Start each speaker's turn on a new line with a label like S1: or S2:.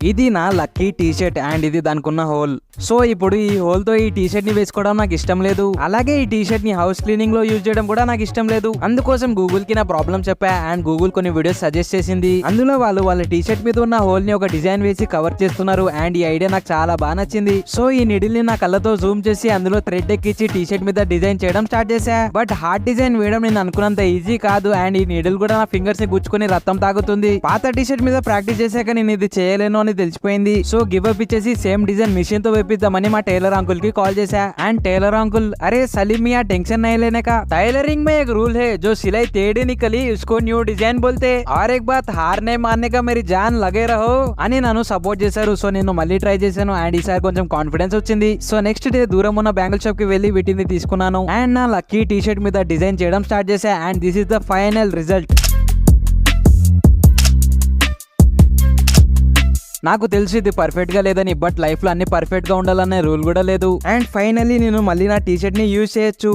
S1: ఇది నా lucky T shirt and ఇది దానికున్న హోల్. సో ఇప్పుడు ఈ హోల్ తో ఈ టీ షర్ట్ ని వేసుకోవడం నాకు ఇష్టం లేదు. అలాగే ఈ టీ షర్ట్ ని హౌస్ క్లీనింగ్ లో యూజ్ చేయడం కూడా నాకు ఇష్టం లేదు. అందుకోసం గూగుల్ కి నా ప్రాబ్లం చెప్పా అండ్ గూగుల్ కొన్ని వీడియోస్ సజెస్ట్ చేసింది. అందులో వాళ్ళ టీ షర్ట్ మీద ఉన్న హోల్ ని ఒక డిజైన్ వేసి కవర్ చేస్తున్నారు అండ్ ఈ ఐడియా నాకు చాలా బాగా నచ్చింది. సో ఈ నిడిల్ ని నా కళ్ళతో జూమ్ చేసి అందులో థ్రెడ్ ఎక్కించి టీ షర్ట్ మీద డిజైన్ చేయడం స్టార్ట్ చేశా. బట్ హార్డ్ డిజైన్ వేయడం నేను అనుకున్నంత ఈజీ కాదు అండ్ ఈ నీడిల్ కూడా నా ఫింగర్స్ ని గుచ్చుకొని రక్తం తాగుతుంది. పాత టీ షర్ట్ మీద ప్రాక్టీస్ చేశాక నేను ఇది చేయలేను అని తెలిసిపోయింది. సో గివ్ అప్ ఇచ్చేసి సేమ్ డిజైన్ మిషన్ తో వేపిద్దామని మా టైలర్ अंकल की कॉल చేశా అండ్ టైలర్ अंकल अरे सलीम मियां टेंशन नहीं लेने का, टाइलरिंग में एक रूल है जो सिलाई टेढ़ी निकली उसको न्यू डिजाइन बोलते और एक बात हार नहीं मानने का मेरी जान लगे रहो అని నన్ను సపోర్ట్ చేశారు. సో నేను మళ్ళీ ట్రై చేశాను అండ్ ఈసారి కొంచెం కాన్ఫిడెన్స్ వచ్చింది. సో నెక్స్ట్ డే దూరం ఉన్న బ్యాంగిల్ షాప్ కి వెళ్ళి వీటిని తీసుకున్నాను అండ్ నా లక్కీ టీ షర్ట్ మీద డిజైన్ చేయడం స్టార్ట్ చేశా and this is the final result. నాకు తెలిసి ఇది పర్ఫెక్ట్ గా లేదని, బట్ లైఫ్ లో అన్ని పర్ఫెక్ట్ గా ఉండాలనే రూల్ కూడా లేదు. అండ్ ఫైనల్లీ నేను మళ్ళీ నా టీ షర్ట్ ని యూజ్ చేయొచ్చు.